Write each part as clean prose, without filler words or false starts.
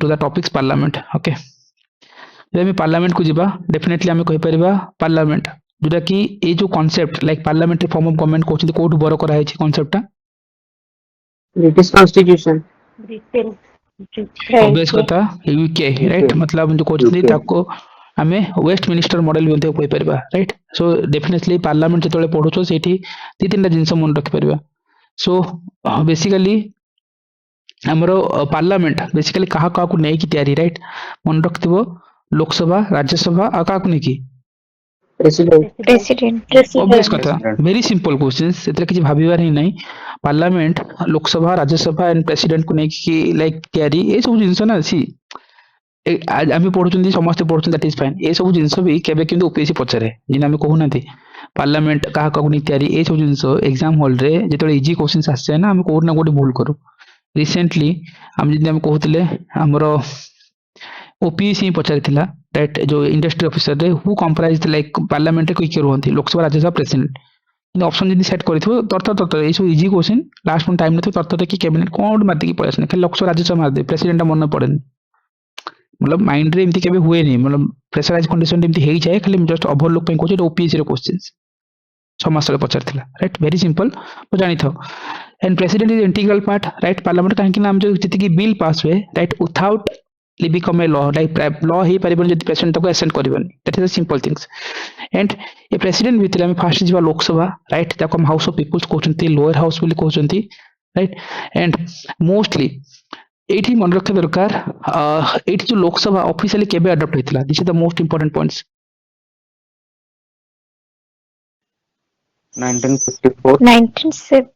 To the topics parliament okay जब आम parliament को जीवा डेफिनेटली आम कहि परिबा पार्लियामेंट जोटा कि ए जो concept like parliamentary form of government कहउछथि कोठ बर करा है कांसेप्टटा ब्रिटिश कॉन्स्टिट्यूशन ब्रिटेन ऑब्वियस कथा यूके राइट मतलब जो कहउछथि ताको आमे वेस्ट मिनिस्टर मॉडल भी कहि परिबा राइट सो डेफिनेटली पार्लियामेंट जतले पढुछो सेठी ती तीनटा जिंस मन रखि परिबा सो बेसिकली हमरो पार्लियामेंट बेसिकली कहा कहा को नै कि तयारी राइट मन रखथिबो लोकसभा राज्यसभा आ कहा को नै कि प्रेसिडेंट ऑब्वियस कथा वेरी सिंपल क्वेश्चंस एतरे किछि भाबिबार ही नै parliament Lok Sabha Rajya Sabha and president को नै कि लाइक तयारी ए सब जिंस ना अछि आज आम पढ़ुं समस्त पढ़ुं दैट इज फाइन ए सब जिनस भी केबे किंतु ओपीएससी पचारे जिन आम कहूना पार्लियामेंट क्या क्या तैयारी ए सब जिनस एग्जाम हॉल रे जो इजी क्वेश्चन आसे ना आम कोना गोटे भूल करूँ रिसेंटली आम जब कहते आमर ओपीएससी पचारि राइट जो इंडस्ट्री ऑफिसर रे हु कंप्राइज लाइक पार्लियामेंट कोई किए रुहति लोकसभा राज्यसभा प्रेसिडेंट ऑप्शन जब सेट कर तरतर ये सब इजी क्वेश्चन लास्ट टाइम नहीं तरतर कि कैबिनेट कौन मार्दिक पड़े आसने खाली लोकसभा राज्यसभा मारदे प्रेसिडेंट मन पड़े मतलब माइंड रे एमती केबे हुए नहीं मतलब प्रेशराइज कंडीशन एमती हेई जाए खाली जस्ट ओवरलुक पे कहू ओपीएससी रे क्वेश्चंस 6 मास रे पचारथिला राइट वेरी सिंपल तो जानि थो and president is integral part right parliament काहे नाम जो जति की बिल पास हुए right without become a law like law हे परिबन जति प्रेसिडेंट को एसेंट करबन that is a simple things and ए प्रेसिडेंट भितर हम फर्स्ट जीवा लोकसभा राइट ताको हम हाउस ऑफ पीपल्स कहउछंती लोअर हाउस बोली कहउछंती राइट एंड मोस्टली एठी मन रखे दरकार एठी जो लोकसभा ऑफिशियली केबे अडॉप्ट होइतला this is the most important points 1954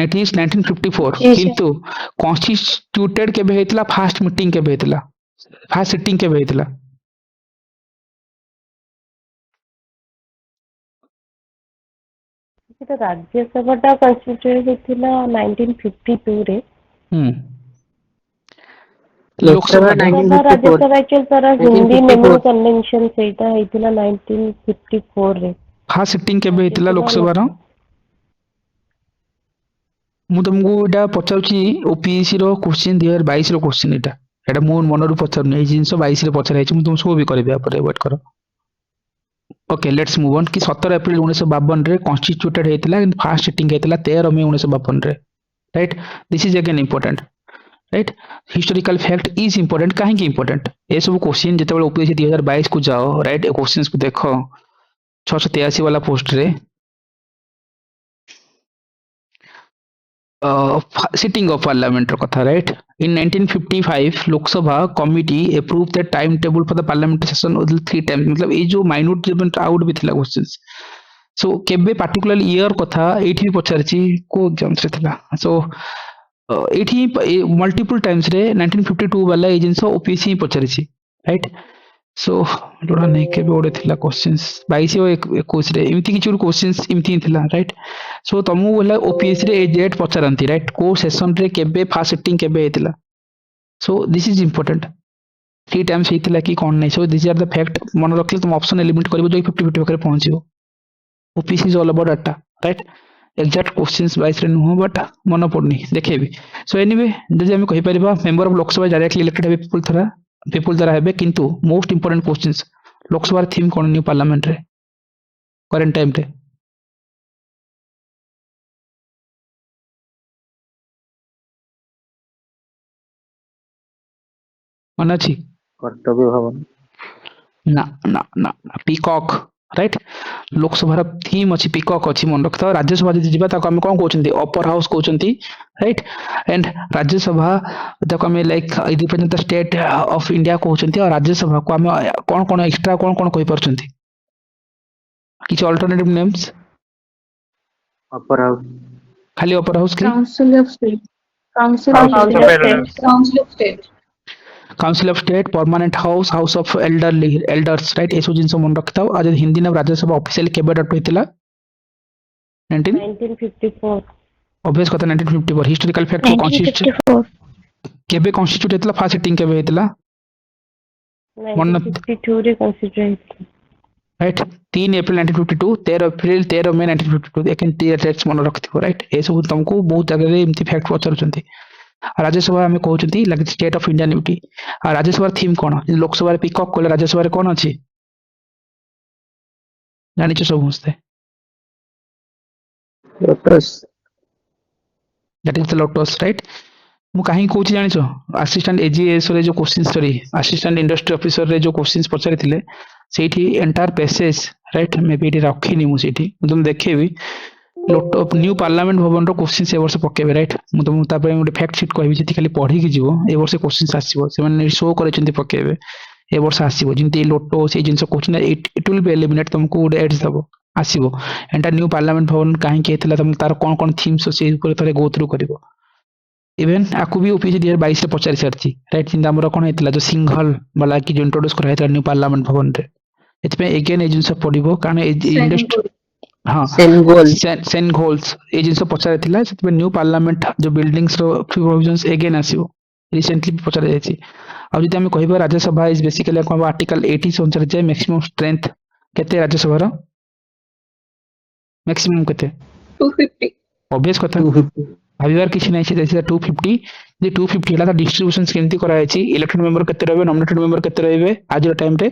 1954 किंतु कॉन्स्टिट्यूटेड केबे हेतला फर्स्ट मीटिंग केबे हेतला फर्स्ट सिटिंग केबे हेतला तो राज्यसभा टा कॉन्स्टिट्यूट हेतिला 1952 रे लोकसभा राज्यसभा के तरह हिंदी मेमो कन्वेंशन सेटा हेतिला 1954 रे फर्स्ट सिटिंग केबे हेतला लोकसभा रो मु तुमको एटा पचाउची ओपीएससी रो क्वेश्चन 2022 रो क्वेश्चन एटा मो मन रो पचार नै जिंस 22 रे पचार आइछ मु तुम सब भी करबे पर वेट करो ओके लेट्स मूव ऑन कि 17 अप्रैल 1952 रे कॉन्स्टिट्यूटेड हेतला एंड फर्स्ट सिटिंग हेतला 13 मई 1952 रे right this is again important right historical fact is important काहे की इंपोर्टेंट ए सब क्वेश्चन जते बेले ओपीएससी 2022 को जाओ राइट क्वेश्चंस को देखो 683 वाला पोस्ट रे sitting of parliament कथा right in 1955 lok sabha committee approved the timetable for the parliamentary session with 3 times मतलब ये जो minute event out भी थिला क्वेश्चंस सो केबे पर्टिकुलर ईयर कथा एठी पचारची को एग्जाम से थिला सो एठी मल्टीपल टाइम्स रे 1952 वाला ए जिंस ओपीएससी पचारची राइट सो जोड़ा नहीं केबे ओडे थिला क्वेश्चंस 22 और 21 रे इमती किछु क्वेश्चंस इमती थिला राइट सो तमु बोला ओपीएससी रे ए डेट पचारंती राइट को सेशन रे केबे फर्स्ट सिटिंग केबे हेतिला so this is important 3 times हेतिला कि कोन नै so this are the fact मन रखले तुम ऑप्शन एलिमिनेट करबो जो 50-50 पाखरे पहुंचियो OPSC is all about data right exact questions 22 रे नुह बट मन पड़नी देखेबी सो एनीवे जदि हम कहि परिबा member of Lok Sabha directly elected है पीपल द्वारा हेबे किंतु most important questions Lok Sabha theme कोन न्यू पार्लियामेंट रे करंट टाइम रे मन अछि कर्तव्य भवन ना ना ना पीकॉक राइट लोकसभा थीम अछि पीकॉक अछि मन रखता राज्यसभा जदि जिबा ताको हम कोन कहउछंती अपर हाउस कहउछंती राइट एंड राज्यसभा ताको हम like represent the state of India कहउछंती और राज्यसभा को हम कोन कोन एक्स्ट्रा कोन कोन कहि परछंती किछ अल्टरनेटिव नेम्स अपर हाउस खाली अपर हाउस के council of state council of state permanent house house of elders right एसो जिंस मन रखता आज हिंदी ना राज्यसभा ऑफिशियली केबे डॉट होइतिला 1954 ऑब्वियस कथा 1954 हिस्टोरिकल फैक्ट कॉन्स्टिट्यूट केबे कॉन्स्टिट्यूट हेतला फर्स्ट सिटिंग केबे हेतला 1952 रे कॉन्स्टिट्यूट राइट 3 एप्रिल 1952 13 एप्रिल 13 मे 1952 एकिन डेट्स मन रखिथिबो राइट ए सब तुमको बहुत जगह रे एमती फैक्ट पचारुचंती राज्यसभा आम कहते like state of Indian UT Rajya Sabha theme कौन लोकसभा पिकअप कले राज्यसभा कौन अच्छी जानी समस्ते lotus that is the lotus right मु कहीं कहूँ जानिछ असिस्टेंट एजीएस रे जो question sorry assistant industry officer रे जो क्वेश्चंस पचारि थिले सेठी entire passage right may be रखिनी मु सेठी तुम देखेबी लोट न्यू पार्लियामेंट भवन रो क्वेश्चन ए वर्ष पकेबे राइट मु तुम तापर गोटे फैक्ट शीट कहबी जेति खाली पढ़ी कि जीवो ए वर्ष क्वेश्चन आसीबो से माने शो करछन्ती पकेबे ए वर्ष आसीबो जिंती लोटो से जिंस question it will be eliminate तुमको गोटे एड्स दबो आसीबो एंटायर न्यू पार्लियामेंट भवन काहे के हेतला तुम तार कोन कोन थीम्स से ऊपर थरे गो थ्रू करबो इवन आपको भी ओपीसी 2022 रे पचारि सारची राइट चिंता हमर कोन हेतला जो सिंघल वाला की जो इंट्रोड्यूस करा हेतला न्यू पार्लियामेंट भवन रे एतपे अगेन ए जिंस पडिबो कारण इंडस्ट्री हाँ सेन गोल्स ए जिंस पचारि थिला सेतपे न्यू पार्लियामेंट जो बिल्डिंग्स रो प्रोविजंस अगेन आसीबो रिसेंटली पचारि जायछि आ जदि हम कहबा राज्यसभा इज बेसिकली आर्टिकल 80 से अनुसार जे मैक्सिमम स्ट्रेंथ केते राज्यसभा रो मैक्सिमम केते 250 ऑब्वियस कथा भाविबार किछि नै छै जैसे 250 जे 250 हला डिस्ट्रीब्यूशन केमती करा है इलेक्टेड मेंबर केते रहबे नॉमिनेटेड मेंबर केते रहबे आज टाइम रे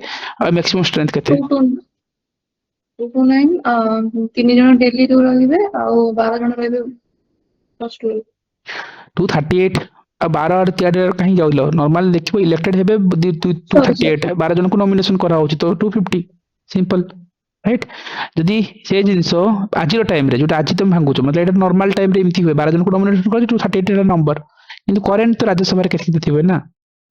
मैक्सिमम स्ट्रेंथ केते 229 तीन जन दिल्ली रो रहिबे आ 12 जन रहबे फर्स्ट 238 आ 12 और 13 कहीं जाउलो नॉर्मल देखिबो इलेक्टेड हेबे 238 12 जन को नॉमिनेशन करा होची तो 250 सिंपल राइट जदि से जिंस आज टाइम रे जोटा आज तुम भांगुछ मतलब एटा नॉर्मल टाइम रे एमती हुए 12 जन को नॉमिनेशन कर 238 रा नंबर किंतु करेंट तो राज्यसभा रे केते थिबे ना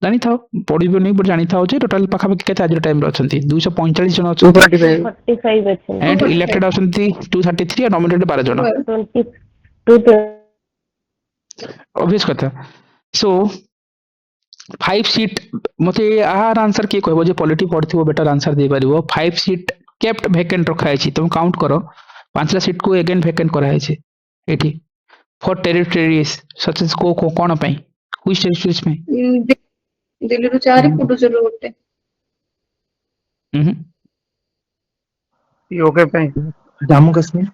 जानी थाओ पढिबो नै बट जानी थाओ जे टोटल पाखा पाखी केते आज टाइम रे अछंती 245 जन अछंती 45 अछि एंड इलेक्टेड अछंती 233 और नॉमिनेटेड 12 जन 22 ऑब्वियस कथा सो 5 सीट मते आर आंसर के कहबो जे पॉलिटी पढथिबो बेटर आंसर दे परिबो 5 सीट केप्ट वैकेंट रखा है तुम काउंट करो 5 सीट को अगेन वैकेंट करा है एठी फॉर टेरिटरीज सच एज को कोन पई कुछ टेरिटरीज में दिल्ली रो 4 पुडुचेरी गोटे पीओके पे Jammu Kashmir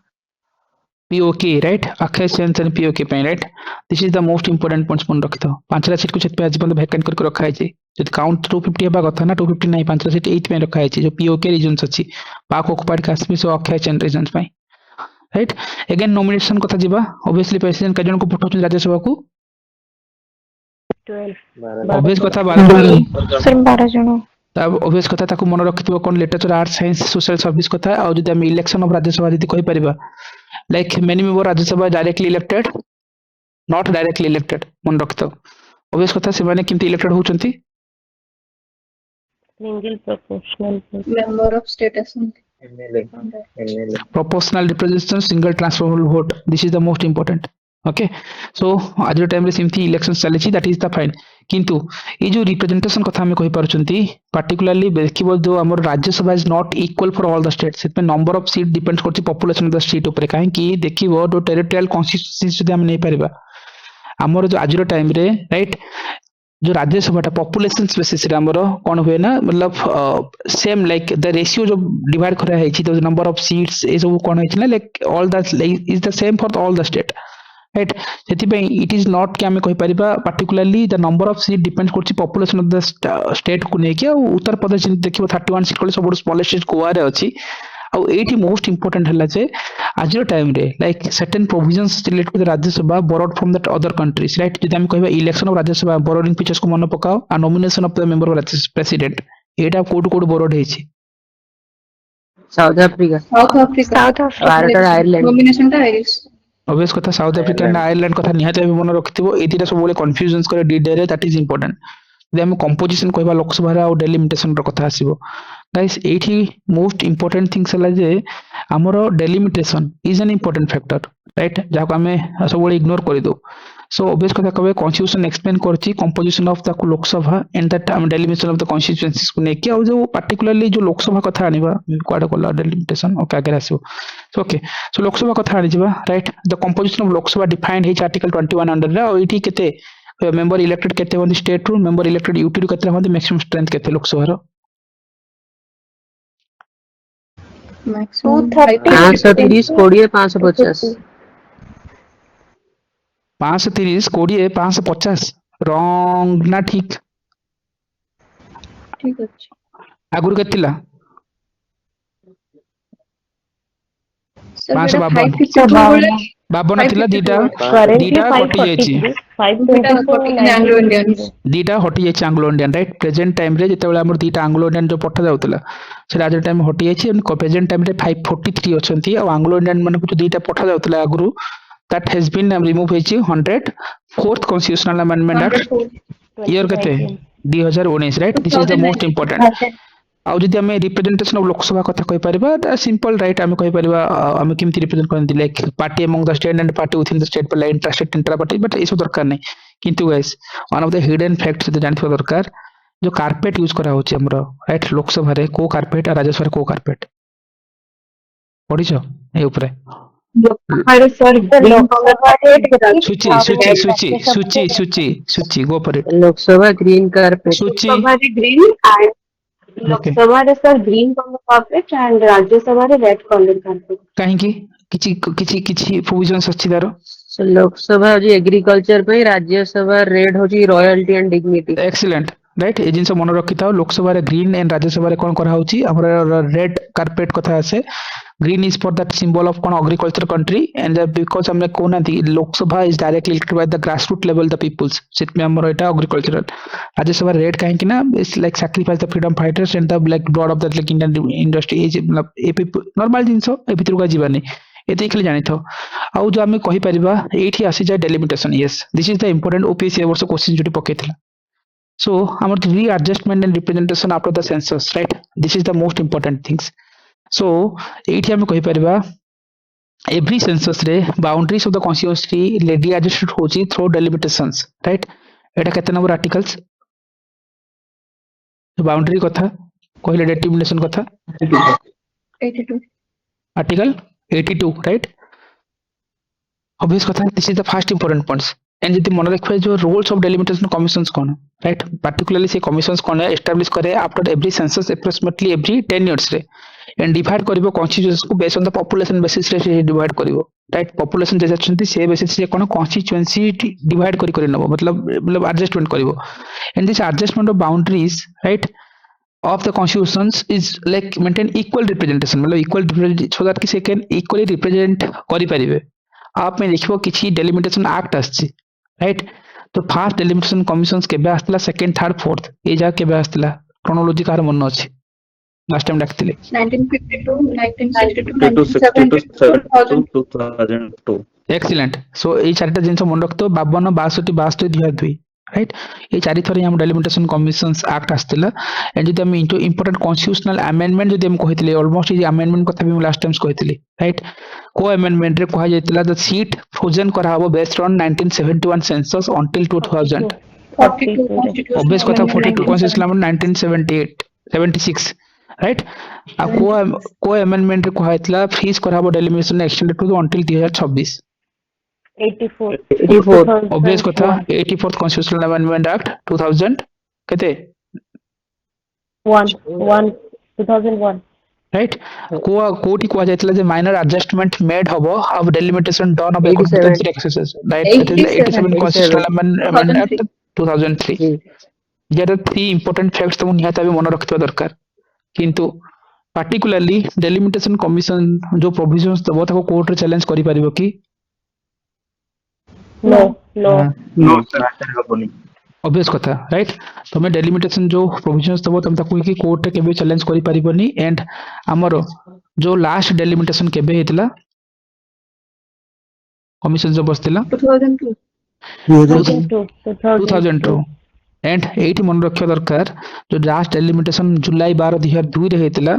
POK right Akshay Sen POK पे right this is the most important points मन रखितो 5 सीट को छत पे आज बंद वैकेंट करके रखा है जब काउंट 250 हेबा कथा ना 250 नहीं 5 सीट 8 में रखा है जो पीओके रीजन्स अछि पाक ऑक्युपाइड कश्मीर से अक्षय सेन रीजन्स में राइट अगेन नॉमिनेशन कथा जिबा ऑब्वियसली प्रेसिडेंट का जन को पठाउछ राज्यसभा को 12 ऑब्वियस कथा 12 सिर्फ 12 जन तब ऑब्वियस कथा ताको मन रखितो कोन literature art science social service कथा और जदि हम इलेक्शन ऑफ राज्यसभा जदि कहि परिबा like many member Rajya Sabha directly elected not directly elected मन रखितो ऑब्वियस कथा से माने किंतु इलेक्टेड होचंती single proportional member of state assembly MLA proportional representation single transferable vote this is the most important okay so आज टाइम रे सिमथी इलेक्शन चलेछि दैट इज द फाइन किंतु ए जो रिप्रेजेंटेशन कथा हम कहि पारछंती पर्टिकुलरली देखिबो जो हमर Rajya Sabha is not equal for all the states it में नंबर ऑफ सीट डिपेंड करछि पॉपुलेशन ऑफ द स्टेट ऊपर काहे कि देखिबो जो टेरिटोरियल कॉन्स्टिट्यूएंसी जदि हम नै परिबा हमर जो आज टाइम रे राइट जो राज्यसभा पॉपुलेशन बेसिस रे हमरो कोन हुए ना मतलब सेम लाइक द रेशियो जो डिवाइड करा है छि द नंबर ऑफ सीट्स ए सब कोन है छि ना like all the is the same for all the state right सेति पे इट इज नॉट कि हमें कहि परिबा particularly the number of seat depend करछि पॉपुलेशन ऑफ द स्टेट को नै कि उत्तर प्रदेश देखिबो 31 सीट कोले सब स्मॉलेस्ट स्टेट गोवा रे अछि आ एटी मोस्ट इंपोर्टेंट हला जे आज टाइम रे like certain provisions related to the Rajya Sabha borrowed from that other countries right जदि हम कहबा election of Rajya Sabha borrowing features को मन पकाओ आ nomination of the member of president एटा कोड बोरोड है छि साउथ अफ्रीका भारत और आयरलैंड नॉमिनेशन ता आइरिश ऑब्वियस कथा साउथ अफ्रीका एंड आयरलैंड कथा निहाते मन रखथिबो एतिरा सब बोले कंफ्यूजन्स करे डी डे रे दैट इज इंपोर्टेंट जे हम कंपोजिशन कहबा लोकसभा रा और डेलिमिटेशन रो कथा आसीबो गाइस एठी मोस्ट इंपोर्टेंट थिंग्स हला जे हमरो delimitation is an important factor right जाको हमें सब बोले इग्नोर कर दो सो ऑब्वियस कथा कहबे कॉन्स्टिट्यूशन एक्सप्लेन करछि composition of the Lok Sabha and that delimitation of the constituencies को नेकी और जो पर्टिकुलरली जो लोकसभा कथा आनिबा क्वाड कोला डेलिमिटेशन ओके आगे आसीबो सो ओके सो लोकसभा कथा आनि जिबा right the composition of Lok Sabha defined है आर्टिकल 21 अंडर रा और इठी केते मेंबर इलेक्टेड केते होंदी स्टेट रू मेंबर इलेक्टेड यूटी रू केते होंदी मैक्सिमम स्ट्रेंथ केते लोकसभा रो maximum 230 530 20 550 530 20 550 रॉन्ग ना ठीक ठीक ଅଛି आगुरु केते थिला सर 552 552 ବେଳେ 52 थिला दीटा 552 currently दीटा कटि जायछि 543 524 एंग्लो इंडियन दीटा हटि जायछि Anglo Indian right present time रे जेतेबेले हमर दीटा एंग्लो इंडियन जो पठा जाउतला से आज टाइम हटि जायछि एंड प्रेजेंट टाइम रे 543 अछंती आ एंग्लो इंडियन मन को दीटा पठा जाउतला आगुरु दैट हैज बीन रिमूव होइछि 100 fourth constitutional amendment act 104 year केते 2019 2019 right this is the most important आउ जदि आम रिप्रेजेंटेशन ऑफ लोकसभा कथा कहि परिबा सिंपल राइट आम कहि परिबा आम केमति रिप्रेजेंट करନ୍ତି like party among the state and party within the state पर इंटरेस्टेड इंट्रा पार्टी बट एसो दरकार नहीं किंतु guys one of the hidden facts जे जानथिबा दरकार जो कार्पेट यूज करा होची हमरो राइट लोकसभा रे को कार्पेट आ राज्यसभा रे को कार्पेट पढिछो ए ऊपर सूची सूची सूची सूची सूची सूची go for it Lok Sabha green carpet सूची green and okay Lok Sabha is green color carpet and Rajya Sabha is red color carpet. काहे की किछि किछि किछि प्रोविजंस अछि दारो लोकसभा होची एग्रीकल्चर पे राज्यसभा रेड होची royalty and dignity excellent right ए जिनस मन रखि थाओ लोकसभा रे ग्रीन एंड राज्यसभा रे कोन करा होची हमर रेड कार्पेट कथा आसे green is for that symbol of कोन एग्रीकल्चर कंट्री एंड बिकॉज़ हमने कोना थी Lok Sabha is directly elected by the grass root level the people's seat में हमर एटा एग्रीकल्चरल राज्यसभा रेड काहे कि ना it's like sacrifice the freedom fighters and the like blood of the like Indian industry is मतलब ए नॉर्मल जिंसो ए भितर का जीवानी एते खाली जानि थो आउ जो हमें कहि परिबा एठी आसी जाय delimitation yes this is the important OPSC वर्ष question जोटी पकेथिला so our readjustment and representation after the census right this is the most important things so एठी हम कहि परिबा every census रे boundaries of the constituency readjusted होची through delimitations right एटा केते number articles boundary कथा कहले delimitation कथा 82 article 82 right obvious कथा this is the first important points and जदि मन रखिबे जो रूल्स ऑफ डेलिमिटेशन कमिशंस कोन राइट पार्टिकुलरली से कमिशंस कोन एस्टैब्लिश करे after every census approximately every 10 years रे एंड डिवाइड करबो कॉन्स्टिट्यूएंसी को based on the population basis रे से डिवाइड करबो राइट पॉपुलेशन जे अछंती से बेसिस से कोन कॉन्स्टिट्यूएंसी डिवाइड करि नबो मतलब एडजस्टमेंट करबो and this adjustment of boundaries right of the constitutions is like maintain equal representation मतलब equal so that कि से can equally represent करि परिबे आप में देखिबो किछि डेलिमिटेशन एक्ट आछि राइट तो फर्स्ट डेलिमिटेशन कमिशंस केबे आस्तला सेकंड थर्ड फोर्थ ए जा केबे आस्तला क्रोनोलॉजी कार मन अछि लास्ट टाइम देखथिले 1952 1962 2002 एक्सीलेंट सो ए चारटा जिंस मन रखतो 52 62 62 2002 राइट ये चारि थरी हम डेलिमिटेशन कमिशंस एक्ट आस्तला एंड जदि हम इनटू इंपोर्टेंट कॉन्स्टिट्यूशनल अमेंडमेंट जदि हम कहितले ऑलमोस्ट ये अमेंडमेंट कथा भी लास्ट टाइम कहितले राइट को अमेंडमेंट रे कहा जायतिला द सीट फ्रोजन करा हबो based on 1971 census until 2000 obvious कथा 42 कॉन्स्टिट्यूशनल अमेंडमेंट 1978 76 राइट आ को अमेंडमेंट रे कहा जायतिला फीस करा हबो delimitation extended to until 2026 84 obvious कथा 84th कॉन्स्टिट्यूशनल अमेंडमेंट एक्ट 2000 केते 2001 राइट कोटी को जायतिला जे माइनर एडजस्टमेंट मेड हबो of delimitation done of competency exercise right 87 constitutional amendment act 2003 जेर थ्री इंपोर्टेंट फैक्ट्स तुम निहाता भी मन रखिबा दरकार किंतु पार्टिकुलरली डेलिमिटेशन कमिशन जो प्रोविजंस दबो ताको कोर्ट रे चैलेंज करि परिबो कि no ऑब्वियस कथा राइट तमे डेलिमिटेशन जो प्रोविजंस दबो तम ताको कि कोर्ट रे केबे चैलेंज करि परिबोनी एंड हमरो जो लास्ट डेलिमिटेशन केबे हेतला कमिशन जो बसतिला 2002 एंड एटी मन रखियो दरकार जो लास्ट डेलिमिटेशन जुलाई 12 2002 रे हेतला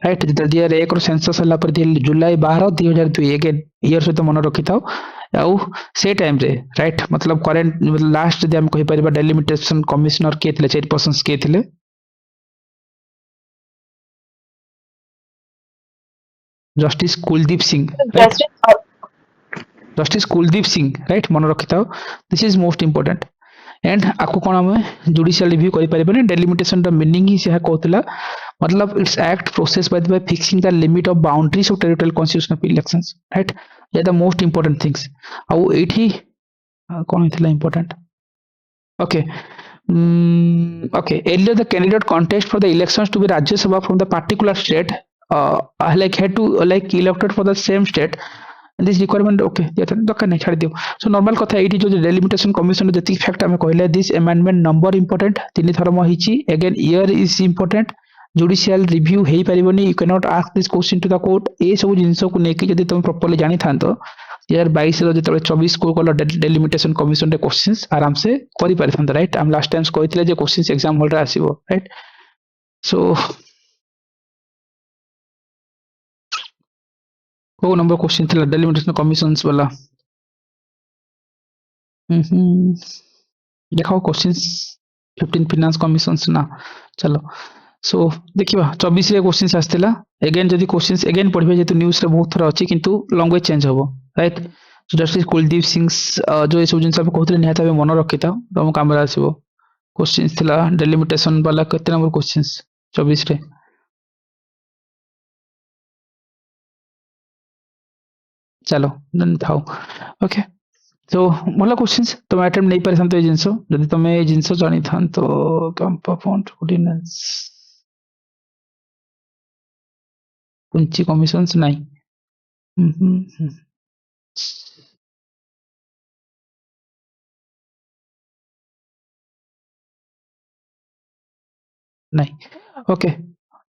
राइट जदि 1 रो सेंसस हला पर जुलाई 12 2002 अगेन ईयर से तो मन रखि थाओ आउ से टाइम रे राइट मतलब करंट मतलब लास्ट जदि हम कहि परिबा डेलिमिटेशन कमिश्नर के थिले चेयरपर्सन के थिले justice Kuldeep Singh right justice Kuldeep Singh right मन रखि थाओ this is most important and आपको कौन हमें जुडिशियल रिव्यू करि परिबने डेलिमिटेशन द मीनिंग ही से कहतला मतलब it's act process by fixing the limit of boundaries of territorial constitution of elections right ये द मोस्ट इंपोर्टेंट थिंग्स आउ एठी कौन हितला important okay okay earlier the candidate contest for the elections to be Rajya Sabha from the particular state like had to like elected for the same state this requirement okay दरकार नहीं छाड़ दियो so normal कथा एठी जो delimitation commission जति fact हमें कहले this amendment number important तीन थर म हिची again year is important judicial review hay परिबनी you cannot ask this question to the court ए सब जिंस को नेकी जदि तुम प्रॉपर्ली जानि थांतो 2022 रो जेतबे 24 को कल डेलिमिटेशन कमिशन रे क्वेश्चंस आराम से करि पारथन राइट हम लास्ट टाइम्स कहितले जे क्वेश्चंस एग्जाम हॉल रे आसीबो राइट सो को नंबर क्वेश्चन थिला डेलिमिटेशन कमिशंस वाला देखाओ क्वेश्चंस 15 फाइनेंस कमिशंस ना चलो सो देखिबा 24 रे क्वेश्चंस आस्थिला अगेन जदी क्वेश्चंस अगेन पढबे जेतु न्यूज़ रे बहुत थरा अछि किंतु लैंग्वेज चेंज होबो right so justice Kuldeep Singh जो ए सब जिन सब कहतले निहात भाबे मन रखिता तम काम रे आसीबो क्वेश्चंस थिला डेलिमिटेशन वाला केते नंबर क्वेश्चंस 24 रे चलो देन थाओ ओके तो मला क्वेश्चंस तुम अटेम्प्ट नहीं परसन तो ए जिंसो जदी तुम ए जिंसो जानि थान तो कंपा फॉन्ट ऑर्डिनेंस कुंची कमिशंस नहीं नहीं ओके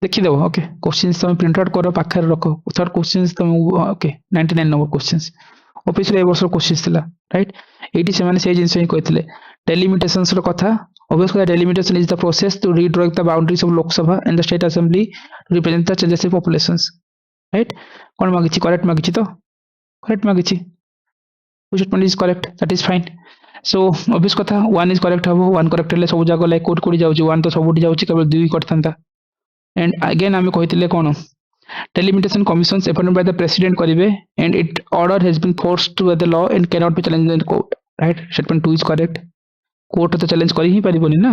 देखि दो ओके क्वेश्चंस तुम प्रिंट आउट करो पाखर रखो थर्ड क्वेश्चंस तुम ओके 99 नंबर क्वेश्चंस ऑफिस रे वर्ष क्वेश्चंस थिला राइट एटी से माने से जिंस ही कहथिले डेलिमिटेशंस रो कथा obviously delimitation is the process to redraw the boundaries of Lok Sabha and the state assembly to represent the changes in populations right kon magichi correct magichi to correct magichi which one is correct that is fine so obvious kotha one is correct habo one correct le सब जागो like code कोडी जाउची one तो सबुटी जाउची केवल दुई करथंता and again आमे कहितले कोन delimitation commissions appointed by the president करिवे and it order has been forced by the law and cannot be challenged in the court right statement 2 is correct court तो challenge करी ही परिबोनी ना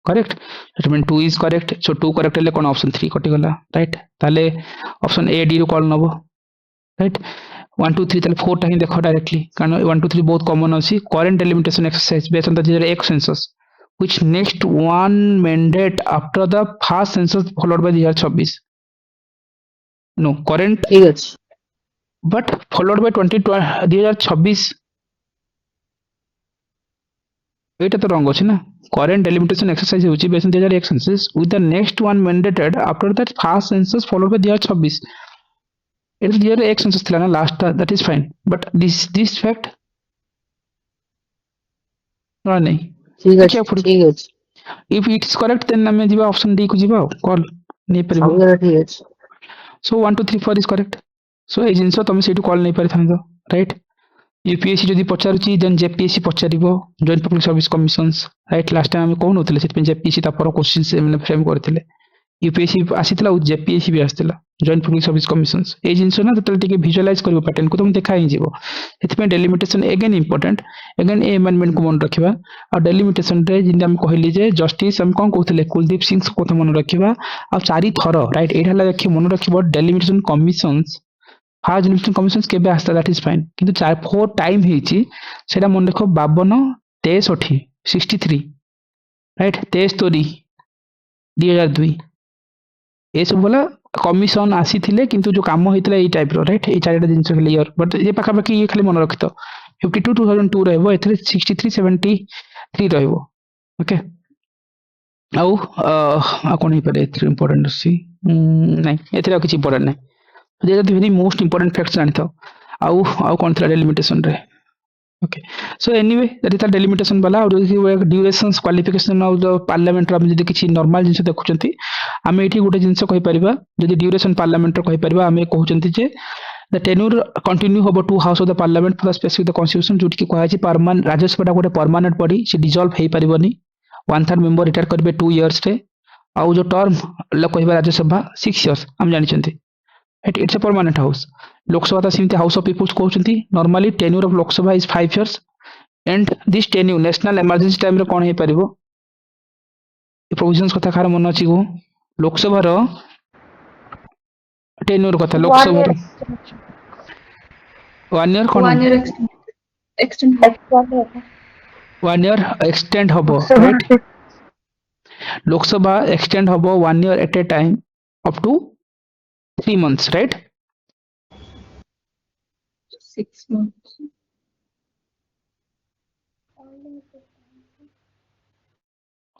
correct statement 2 is correct so 2 correct ले कोन option 3 कटि गला राइट ताले ऑप्शन ए डी रो कॉल नबो राइट 1 2 3 ताले 4 टा ही देखो डायरेक्टली कारण 1 2 3 बहुत कॉमन अछि current delimitation exercise based on the 2001 census which next one mandate after the first census followed by 2026 नो करंट ठीक अछि बट फॉलोड बाय 2026 एटा तो रंग अछि ना करंट डेलिमिटेशन एक्सरसाइज होची based on 2001 census with the next one mandated after that first census followed by 2026 it is 2001 census थिला ना last that is fine but this fact ना नहीं ठीक अछि if it is correct then हमें जीवा option D को जीवा कॉल नहीं परिबो समझ ठीक अछि सो 1 2 3 4 इज करेक्ट सो ए जिंसो तुम सेटू कॉल नहीं परिथांदो राइट यूपीएससी जदी पचारुची देन जेपीएससी पचारिबो joint public service commissions right last time हम कोन होतले सेट पे जेपीएससी तापर क्वेश्चन से मैंने फ्रेम करथिले यूपीएससी आसीतला और जेपीएससी भी आसीतला जॉइंट पब्लिक सर्विस कमिशंस ए जिंसो ना ततल टिके विजुअलाइज करबो पैटर्न को तुम देखा ही जीवो एथि डेलिमिटेशन अगेन इंपोर्टेंट अगेन ए अमेंडमेंट को मन रखिबा और डेलिमिटेशन रे जिंदा हम कहली जे जस्टिस हम कोन कहथिले कुलदीप सिंह को तो मन रखिबा और चारि थर राइट एटा ला देखि मन रखिबो डेलिमिटेशन कमिशंस फास्ट डेलिमिटेशन कमिशंस केबे आस्ता दैट इज फाइन किंतु 4 टाइम हेची सेटा मन देखो 52 63 63 राइट 73 2002 ए सब बोला कमिशन आसी थिले किंतु जो काम होइतला ए टाइप रो राइट ए चारटा जिंस क्लियर बट ये पाखा पाखी ये खाली मन रखितो 52 2002 रहबो एथरे 63 73 रहबो ओके आ कोन ही परे एथरे इंपोर्टेंट सी नहीं एथरे किछ इंपोर्टेंट नहीं they are the very most important facts जानितो आउ कोन थला डेलिमिटेशन रे okay so anyway that is the delimitation वाला और durations qualification of the parliament रा जदी किछि नॉर्मल जिंस देखुचंती आमे एठी गुटे जिंस कहि परिबा जदी ड्यूरेशन पार्लियामेंट रा कहि परिबा आमे कहउचंती जे द टेन्यूर कंटिन्यू होबो to house of the parliament for the specific the constitution जोटी कि कहै छि परमानेंट राज्यसभा गुटे परमानेंट बॉडी से डिसॉल्व हेई परिबनी 1/3 मेंबर रिटायर करबे 2 इयर्स रे आउ जो टर्म ल कहबा राज्यसभा 6 इयर्स हम जानिचंती it's a permanent house Lok Sabha seemingly house of peoples कहउचंती normally tenure of Lok Sabha is 5 years and this tenure national emergency time रे कोन हे परिबो प्रोविजंस कथा खार मन अछि को लोकसभा रो टेन्यूर कथा 1 लोकसभा year रो 1 year कोन 1 year extend हो extra 1 year एक्सटेंड हबो राइट लोकसभा एक्सटेंड हबो 1 year at a time up to 3 months right 6 months.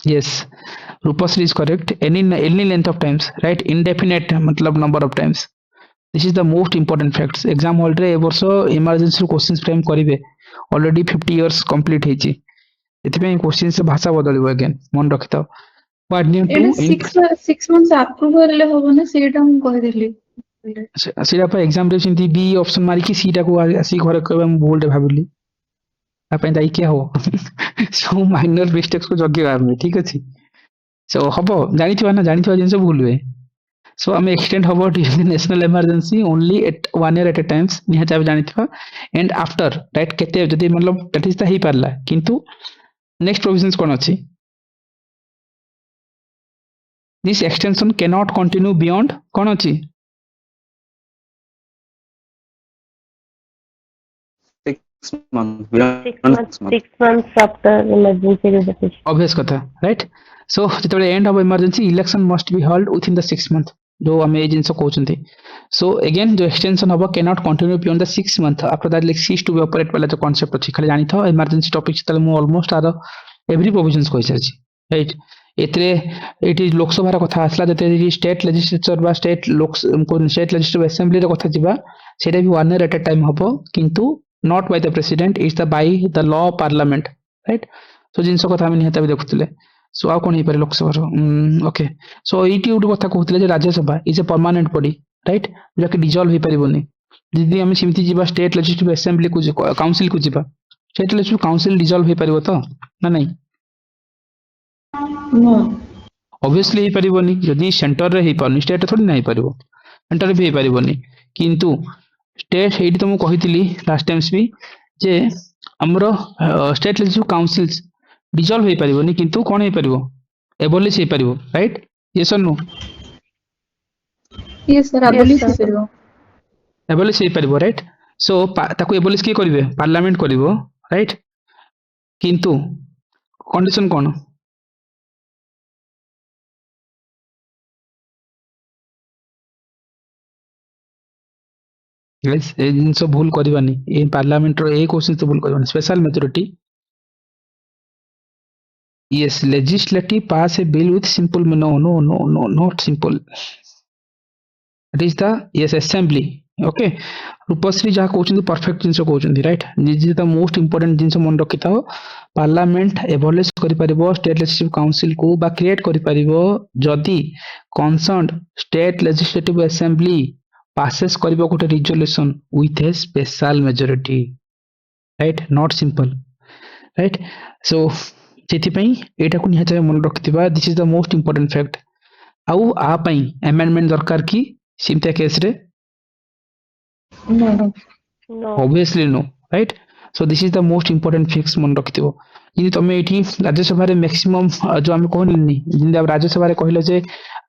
yes Rupasri is correct any length of times right indefinite मतलब number of times this is the most important facts exam hall रे ए वर्ष emergency questions frame करिवे already 50 years complete ହେଇची एथिपे question से भाषा बदलिबो again मन रखितो what new to ଏଇଟା 6 months approve ହେଲେ ହବ ନା ସେଇଟା ମୁଁ କହିଦେଲି सीटा पर एग्जाम रे सिंती बी ऑप्शन मारी कि सीटा को आसी घरे कहबे हम बोल्ड भाबिली आपे दाई क्या हो सो माइनर मिस्टेक्स को जगिबा हम ठीक अछि सो हबो जानिथिबा जिंस भूल हुए सो आम एक्सटेंड हबो during national emergency only at 1 year at a times निहाती आप जानिथिबा एंड आफ्टर राइट केते जदी मतलब दैट इज द ही पारला किंतु नेक्स्ट प्रोविजंस कोन अछि this extension can not continue beyond कोन अछि 6 months beyond 6 months after emergency declaration. obvious कथा राइट सो जेतबे end of emergency election must be held within the 6 month जो हम ए जिंस कहउचंती सो अगेन जो एक्सटेंशन हबो can not continue beyond the 6 month after that like cease to be operate वाला जो कांसेप्ट अछि खाली जानि थो इमरजेंसी टॉपिक तले मु ऑलमोस्ट आर एवरी प्रोविजंस कहि सारछि राइट एतरे इट इज लोकसभा रा कथा आसला जते स्टेट लेजिस्लेचर बा स्टेट लेजिस्लेटिव असेंबली रा कथा जिबा सेटा भी 1 year एट ए टाइम हबो किंतु not by the president is the by the law parliament right so जिनस कथा हम निहता भी देखुतले सो आ कोन हे पारे लोकसभा रो ओके सो एटी उड कथा कहउतले जे Rajya Sabha is a permanent body right जाके डिसॉल्व हे परिबोनी जदी हम सिमती जिबा स्टेट लेजिस्लेटिव असेंबली को काउंसिल को जिबा स्टेट लेजिस्लेटिव काउंसिल डिसॉल्व हे परिबो तो ना नहीं नो ऑब्वियसली हे परिबोनी जदी सेंटर रे हे पारनी स्टेट थोड़ी ना हे परिबो सेंटर भी हे परिबोनी किंतु स्टेट एटी तो मु कहितली लास्ट टाइम्स भी जे हमरो स्टेट लेजिस्लेटिव काउंसिल्स डिसॉल्व हे परिबोनी किंतु कोन हे परिबो एबोलिश हे परिबो राइट यस और नो यस सर abolish करियो एबोलिश हे परिबो राइट सो ताको एबोलिश के करिवे पार्लियामेंट करिवो राइट किंतु कंडीशन कोन गाइस ए जिंस भूल करबानी ए पार्लियामेंट रो ए क्वेश्चन तो भूल करबानी special majority yes legislative pass a bill with simple no not simple it is the yes assembly okay Rupashree जहाँ कहते परफेक्ट जिनस कहते राइट निज द मोस्ट इंपोर्टेंट जिनस मन रखि था पार्लियामेंट एबोलिश करि परिबो स्टेट लेजिस्लेटिव काउंसिल को बा क्रिएट करि परिबो जदी concerned state legislative assembly passes करिबो गोटे resolution with a special majority right not simple right so जेथि पई एटा को निहाते मन रखितबा this is the most important fact आउ आ पई अमेंडमेंट दरकार की सिमता केस रे नो No. obviously no right so this is the most important fix मन रखितबो यदि तमे एठी राज्यसभा रे मैक्सिमम जो हम कहलिनी जिंदा राज्यसभा रे कहले जे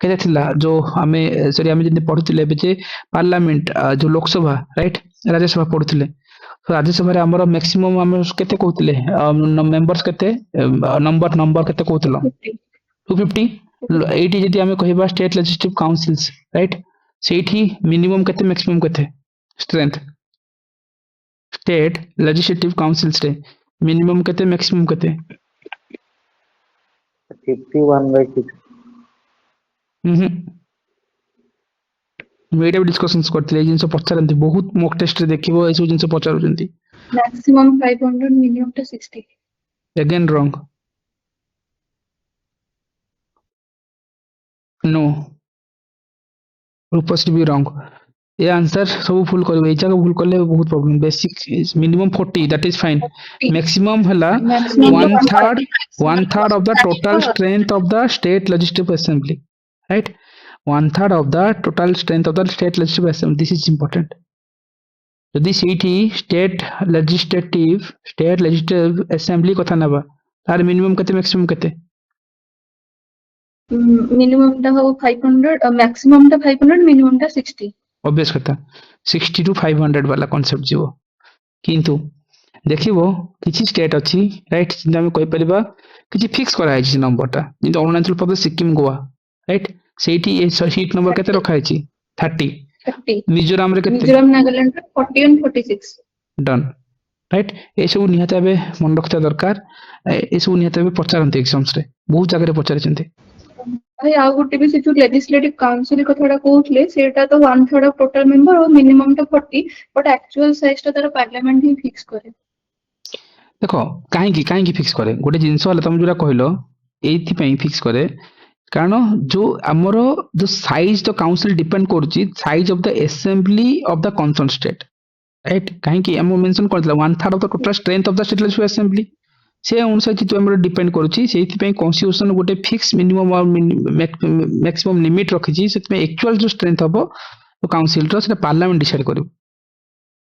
केते थिला जो हमें सॉरी हमें जिंदे पढुतिले बे जे पार्लियामेंट जो लोकसभा राइट राज्यसभा पढुतिले तो राज्यसभा रे हमर मैक्सिमम हम केते कहतिले मेंबर्स केते नंबर केते कहतिलो 250 एठी जदी हमें कहबा स्टेट लेजिस्लेटिव काउंसिल्स राइट सेठी मिनिमम केते मैक्सिमम केते स्ट्रेंथ स्टेट लेजिस्लेटिव काउंसिल्स रे मिनिमम केते मैक्सिमम केते 51/6 मेटा भी डिस्कशंस करथिले जिंस पचारंती बहुत मॉक टेस्ट रे देखिबो एसो जिंस पचारुचंती maximum 500 minimum to 60 again wrong no Rupashree भी रॉन्ग ये आंसर सब फुल करबे एचा को भूल करले बहुत problem basic is minimum 40 that is fine maximum हला maximum one third of the total strength of the state legislative assembly right 1/3 of the total strength of the state legislative assembly this is important ଯଦି ସେଇଠି state legislative assembly କଥା ନେବା ତାର minimum କେତେ maximum କେତେ? Minimum ଟା ହବ 500, maximum ଟା 500, ମିନିମମ୍ ଟା 60। ଅବଭିୟସ୍ କଥା 60 to 500 ବାଲା କନସେପ୍ଟ ଯିବ। କିନ୍ତୁ ଦେଖିବ କିଛି ଷ୍ଟେଟ୍ ଅଛି ରାଇଟ୍, ଯେମିତି ଆମେ କହିପାରିବା କିଛି ଫିକ୍ସ କରାଯାଇଛି ସେ ନମ୍ବରଟା, ଯେମିତି ଅରୁଣାଚଳ ପ୍ରଦେଶ, ସିକିମ, ଗୋଆ ରାଇଟ୍, ସେଇଠି ଏ ସିଟ୍ ନମ୍ବର କେତେ 30। ରଖାଯାଇଛି? 30। 30। ମିଜୋରାମରେ କେତେ? Mizoram Nagaland 40 and 46। Done right. ଏସବୁ ନିହାତି ଭାବେ ମନେ ରଖିଥିବା ଦରକାର। ଏସବୁ ନିହାତି ଭାବେ ପଚାରନ୍ତି ଏକ୍ସାମ୍ସରେ, ବହୁତ ଜାଗାରେ ପଚାରିଛନ୍ତି। ଭାଇ ଆଉ ଗୋଟେ ବି ସେ ଯୋଉ ଲେଜିସ୍ଲେଟିଭ କାଉନସିଲ କଥାଟା କହୁଥିଲେ ସେଇଟା ତ 1/3 ଅଫ ଟୋଟାଲ ମେମ୍ବର ଆଉ ମିନିମମ୍ ଟା 40, ବଟ୍ ଆକ୍ଚୁଆଲ ସାଇଜ ଟା ତାର ପାର୍ଲାମେଣ୍ଟ ହିଁ ଫିକ୍ସ କରେ। ଦେଖ କାହିଁକି ଫିକ୍ସ କରେ? ଗୋଟେ ଜିନିଷ ହେଲା ତମେ ଯୋଉଟା କହିଲ ଏଇଥିପାଇଁ ଫିକ୍ସ କରେ କାରଣ ଯୋଉ ଆମର ଯୋଉ ସାଇଜ ଦ କାଉନସିଲ ଡିପେଣ୍ଡ କରୁଛି size of the assembly of the concern state right. କାହିଁକି ଆମେ ମେନସନ କରିଥିଲା 1/3 of the total strength of the state legislative assembly, ସେ ଅନୁସାରେ ଯେହେତୁ ଆମର ଡିପେଣ୍ଡ କରୁଛି, ସେଇଥିପାଇଁ କନଷ୍ଟିଟ୍ୟୁସନ ଗୋଟେ ଫିକ୍ସ ମିନିମମ୍ ଆଉ ମ୍ୟାକ୍ସିମମ୍ ଲିମିଟ ରଖିଛି। ସେଥିପାଇଁ ଆକ୍ଚୁଆଲ ଯୋଉ ଷ୍ଟ୍ରେନ୍ଥ ହବ କାଉନସିଲର ସେଟା ପାର୍ଲାମେଣ୍ଟ ଡିସାଇଡ କରିବ,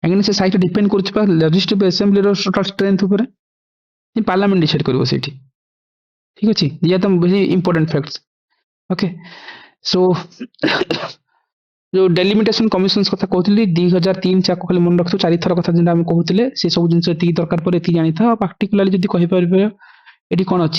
କାହିଁକିନା ସେ ସାଇଜଟା ଡିପେଣ୍ଡ କରୁଛି ବା ଲେଜିସ୍ଲେଟିଭ ଆସେମ୍ବଲିର ଟୋଟାଲ ଷ୍ଟ୍ରେନ୍ଥ ଉପରେ, ପାର୍ଲାମେଣ୍ଟ ଡିସାଇଡ କରିବ ସେଇଠି। ଠିକ ଅଛି, ଇଏ ତ very important facts. Okay, show ଯୋଉ ଡେଲିମିଟେସନ କମିଶନ କଥା କହୁଥିଲି 2003 ଚାକୁ ଖାଲି ମନେ ରଖିଥିବ, 4 ଥର କଥା ଯେମିତି ଆମେ କହୁଥିଲେ, ସେ ସବୁ ଜିନିଷ ଏତିକି ଦରକାର ପରେ ଏତିକି ଜାଣିଥାଅ। ପାର୍ଟିକୁଲାରଲି ଯଦି କହିପାରିବେ ଏଠି କଣ ଅଛି